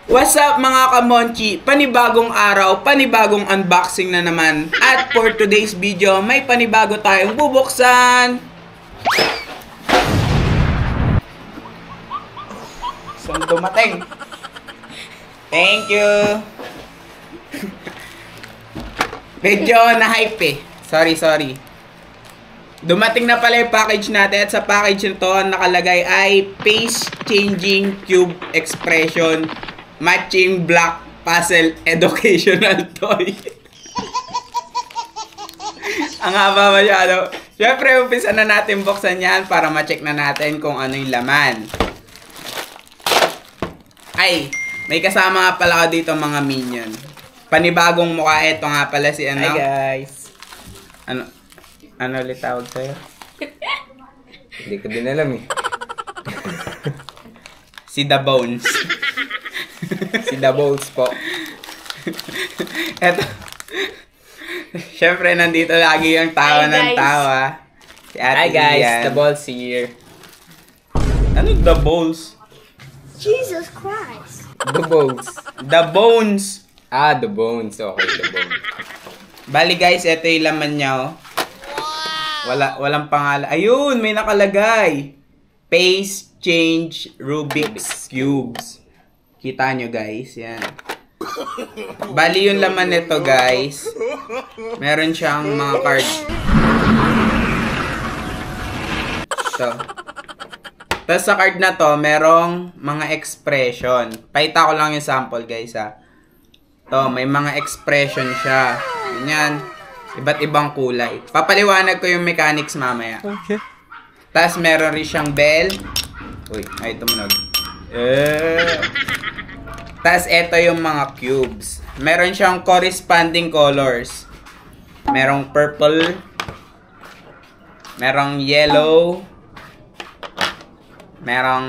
What's up mga kamonchi? Panibagong araw, panibagong unboxing na naman. At for today's video, may panibago tayong bubuksan. Saan dumating? Thank you. Medyo na-hype eh. Sorry. Dumating na pala yung package natin at sa package nito nakalagay ay Face Changing Cube Expression Matching Block Puzzle Educational Toy. Ang haba masyado. Siyempre, umpisa na natin buksan yan para ma-check na natin kung ano yung laman. Ay, may kasama nga pala ako dito mga minion. Panibagong mukha. Ito nga pala si ano. Hi guys. Ano ulit tawag sa'yo? Hindi ko din alam eh. Si The Bones. Si The Bones po. Eto. Siyempre, nandito lagi yung tawa ng tawa. Si Ate Hi guys, Ian. The Balls here. Ano The Balls? Jesus Christ. The Bones. The Bones. Ah, The Bones. Okay, The Bones. Bali guys, eto yung laman niya oh. Walang pangalan. Ayun, may nakalagay. Face Change Rubik's Cubes. Kita nyo guys, yan. Bali yung laman nito guys. Meron siyang mga cards. So. Tapos sa card na to, merong mga expression. Pakita ko lang yung sample guys ha. To, may mga expression siya. Ganyan. Iba't ibang kulay. Papaliwanag ko yung mechanics mamaya. Okay. Tapos meron rin siyang bell. Uy, ay tumunog. Tapos eto yung mga cubes. Meron siyang corresponding colors. Merong purple. Merong yellow. Merong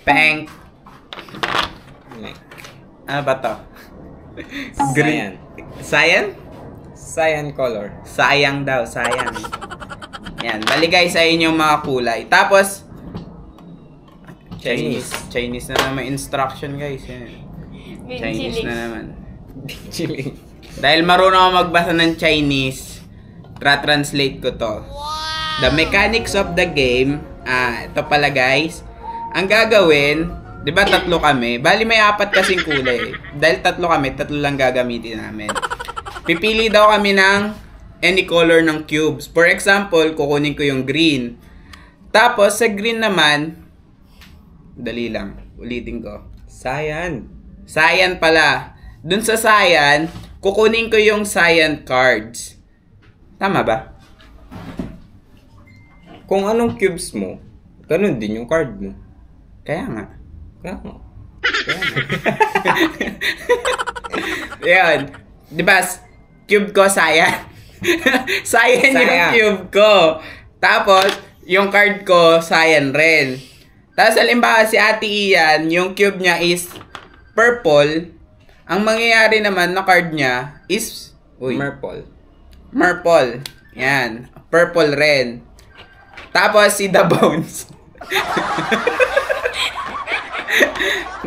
pink. Ano ba to? Green. Cyan? Cyan color. Sayang daw, sayang. Yan, bali guys, ayun yung mga kulay. Tapos, Chinese na naman instruction guys. Yan. Chinese na naman. Chili. Dahil marunong ako magbasa ng Chinese, tra-translate ko to. The mechanics of the game, ito pala guys. Ang gagawin, di ba tatlo kami? Bali may apat kasing kulay. Dahil tatlo kami, tatlo lang gagamitin namin. Pipili daw kami ng any color ng cubes. For example, kukunin ko yung green. Tapos, sa green naman, dali lang. Ulitin ko. Cyan. Cyan pala. Dun sa cyan, kukunin ko yung cyan cards. Tama ba? Kung anong cubes mo, ganun din yung card mo. Kaya nga. Yan. Diba, cube ko, cyan. Cyan yung cube ko. Tapos, yung card ko, cyan rin. Tapos, halimbawa, si Ate Ian, yung cube niya is purple. Ang mangyayari naman na card niya is... Purple. Purple. Yan. Purple rin. Tapos, si The Bones.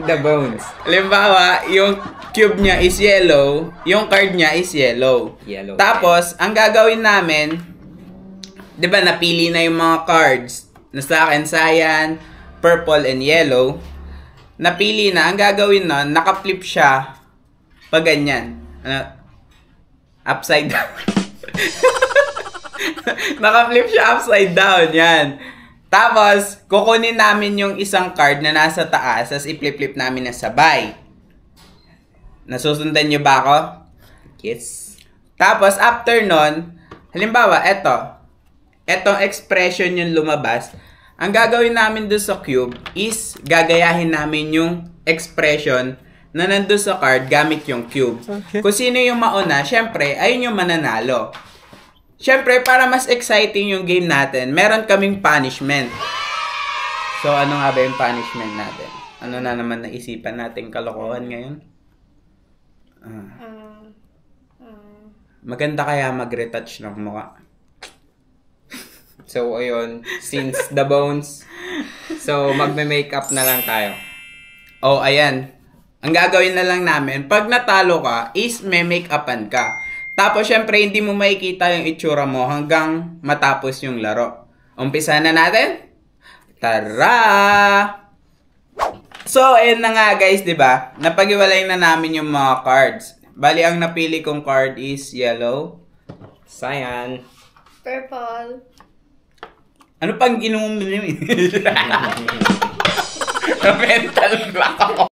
The Bones. Halimbawa, yung cube niya is yellow, yung card niya is yellow. Yellow. Tapos, ang gagawin namin, 'di ba napili na yung mga cards na sa akin, cyan, purple, and yellow. Napili na, ang gagawin nun, naka-flip siya pag ganyan. Upside down. Naka-flip siya upside down, yan. Tapos, kukunin namin yung isang card na nasa taas, tapos i-flip-flip namin na sabay. Nasusundan nyo ba ako? Yes. Tapos, after nun, halimbawa, etong expression yung lumabas. Ang gagawin namin doon sa cube is gagayahin namin yung expression na nandun sa card gamit yung cube. Okay. Kung sino yung mauna, syempre, ayun yung mananalo. Syempre, para mas exciting yung game natin, meron kaming punishment. So, ano nga ba yung punishment natin? Ano na naman naisipan natin kalokohan ngayon? Maganda kaya mag-retouch ng mukha. So, ayun. Since The Bones, so magme-makeup na lang tayo. Oh, ayan. Ang gagawin na lang namin, pag natalo ka, is may make-upan ka. Tapos, syempre, hindi mo makikita yung itsura mo hanggang matapos yung laro. Umpisa na natin? Tara! So, ayun na nga guys, di ba? Napag-iwalay na namin yung mga cards. Bali, ang napili kong card is yellow. Cyan. Purple. Ano pang inumin mo? Mental block ako.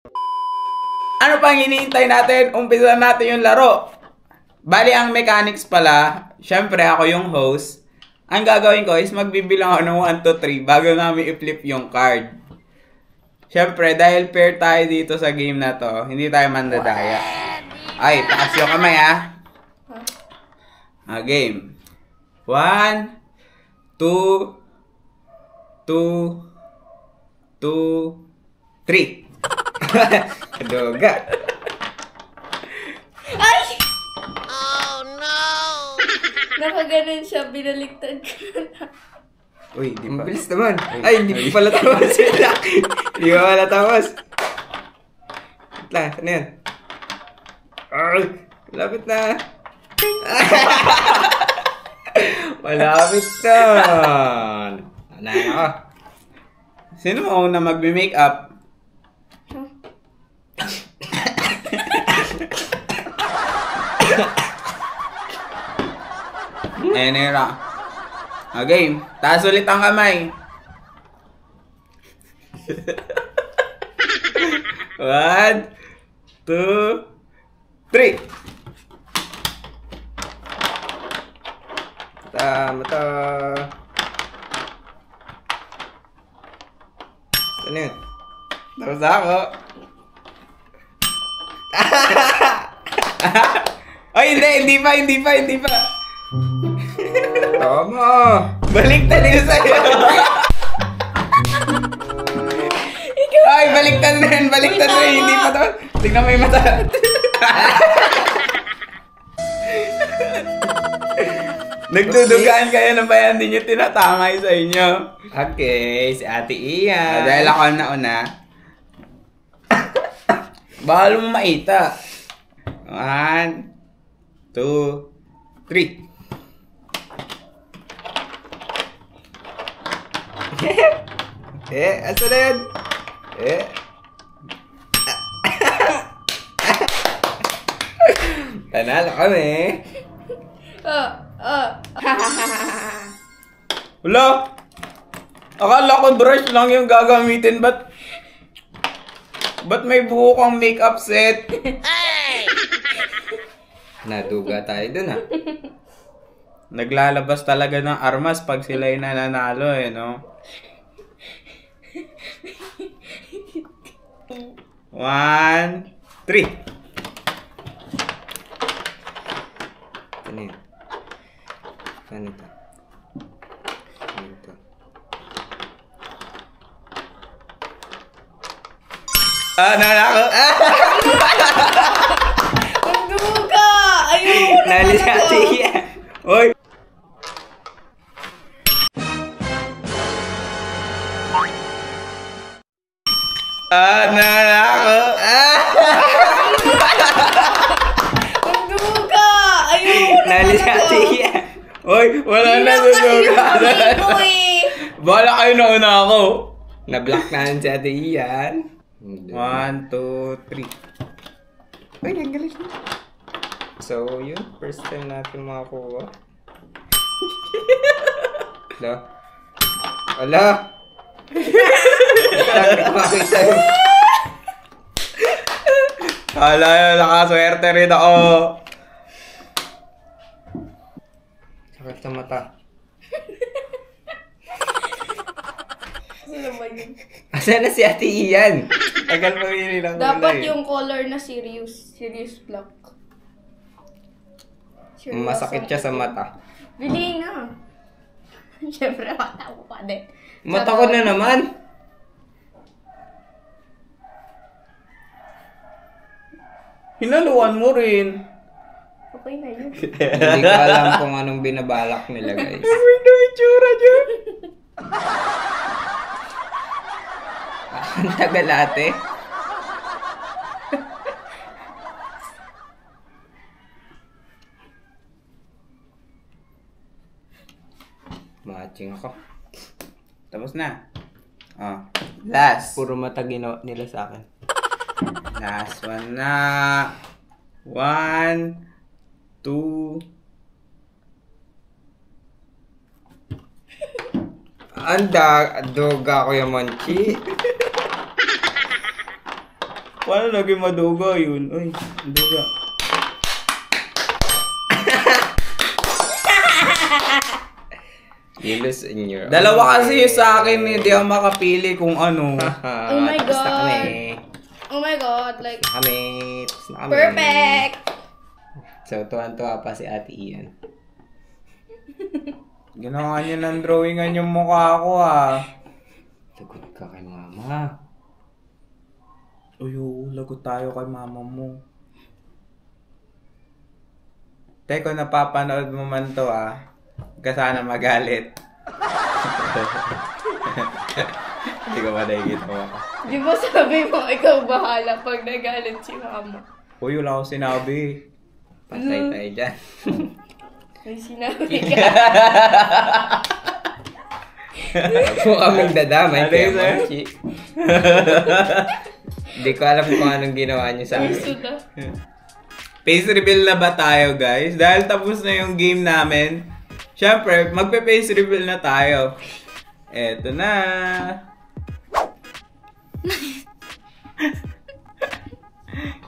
Ano pang iniintay natin? Umpisa natin yung laro. Bali, ang mechanics pala, syempre ako yung host. Ang gagawin ko is magbibilang ako ng 1, 2, 3 bago namin i-flip yung card. Syempre, dahil pair tayo dito sa game na to, hindi tayo mandadaya. Ay, taas yung kamay game. 1, 2, 3. Kadoga. Ay! Nakaganon siya, binaliktad ko na. Uy, di Ang pa. bilis naman. Ay, hindi pa pala tapos sila. Hindi pa pala tapos. Wait lang, ano yan? Ay, lapit na. Malapit na. Wala na ako. Sino mo na magbe-makeup? Ayan na yun ah. Game. Taas ulit ang kamay. 1, 2, 3. Mata. Ano yun? Tapos na ako. Ay, hindi pa. Tama. Baliktad yun sa'yo. Ay, baliktad na rin. Hindi pa to. Tingnan mo yung mata. Nagdudugaan kayo na ba yan? Hindi nyo tinatamay sa inyo. Okay, si Ate Ian. Dahil ako ang nauna. Bawal mo maita. 1, 2, 3. Asa na yan? Tanalo kami. Wala! Akala ko brush lang yung gagamitin, ba't may buho kang makeup set? Naduga tayo dun ah. Naglalabas talaga ng armas pag sila'y nananalo no? 1, 3. Ano yun? Ano ito? Ano ito? Nanalo! Ang duga! Ayoko na Nali si Ate Ian. Hoy! Nanalo! Ang duga! Ayoko na Nali si Ate Ian. Hoy! Wala na susuga! Bala kayo nauna ako! Na-block na si Ate Ian. 1, 2, 3. Ay, ang galing. So, yun. First time natin makakuha. Hello? Ala! Hindi ko makita yun. Kala yun, nakaswerte rin ako. Sakit sa mata. Ano ba yun? Asan na si Ate Ian? Tagal mo yun lang. Dapat yung color na serious black. Serious Masakit siya sa mata. Bili na. Siyempre, mata ko pa din. Mata ko na naman. Hinaluan mo rin. Okay na yun. Hindi ko alam kung anong binabalak nila, guys. Ay, no, itsura niya. Ang tagal ate. Matching ako. Tapos na. Oh, last. Puro mata ginawa nila sa akin. Last one na. 1, 2. Doga ko yung manchi. Paano lagi maduga yun? Uy, duga. Yilos in your... Dalawa kasi yung sa akin, hindi ako makapili kung ano. Oh my Tapos na God. kami. Oh my God, like, Kami. Tapos na kami. perfect! So, tuwan-tuwa pa si Ate Ian. Ginawa niyo ng drawingan yung mukha ko ah. Lagot ka kay mama. Uy, lagot tayo kay mama mo. Teko, napapanood mo man to ah. Huwag ka sana magalit. Hindi ko ba nakikita mo ako? Di ba sabi mo, ikaw bahala pag nagalit si mama? Uy, wala akong sinabi. Patay tayo dyan. May sinabi ka. Ako kaming dadamay Ano kaya yun, sir? manchi. Hindi ko alam kung anong ginawa niyo sa akin. Suda. Face reveal na ba tayo, guys? Dahil tapos na yung game namin. Siyempre, magpe-face reveal na tayo. Eto na.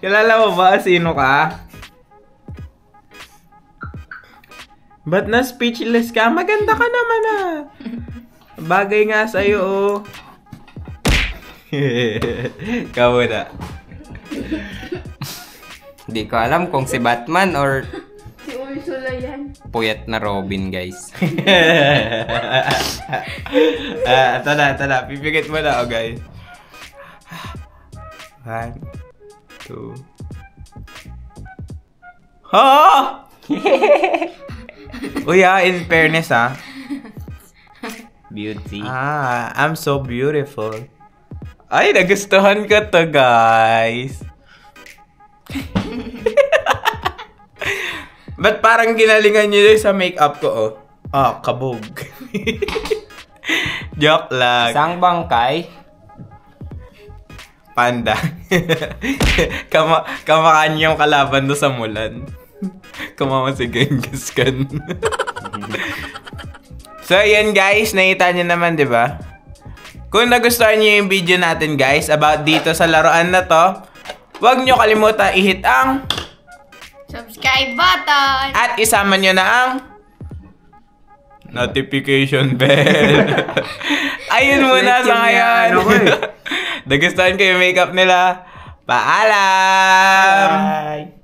Kilala mo ba sino ka? Ba't na speechless ka? Maganda ka naman ah. Bagay nga sa'yo oh. Ikaw na. Hindi ko alam kung si Batman or Si Ursula yan. puyat na Robin, guys. Ito na. Pipikit mo na, oh, guys. 1, 2. Ha! Uy, in fairness, Beauty. I'm so beautiful. Ay, nagustuhan ko to, guys. Ba't parang ginalingan nyo sa makeup ko, oh? Kabog. Joke lang. Isang bangkay. Panda. Kamakan yung kalaban do sa Mulan. Kumama si Genghis Khan. So, ayan guys. Nakita nyo naman, di ba? Kung nagustuhan nyo yung video natin, guys, about dito sa laruan na to, huwag nyo kalimutan i-hit ang Subscribe button! at isama nyo na ang notification bell. Ayun muna sa ngayon. Nagustuhan ko yung makeup nila. Paalam! Bye!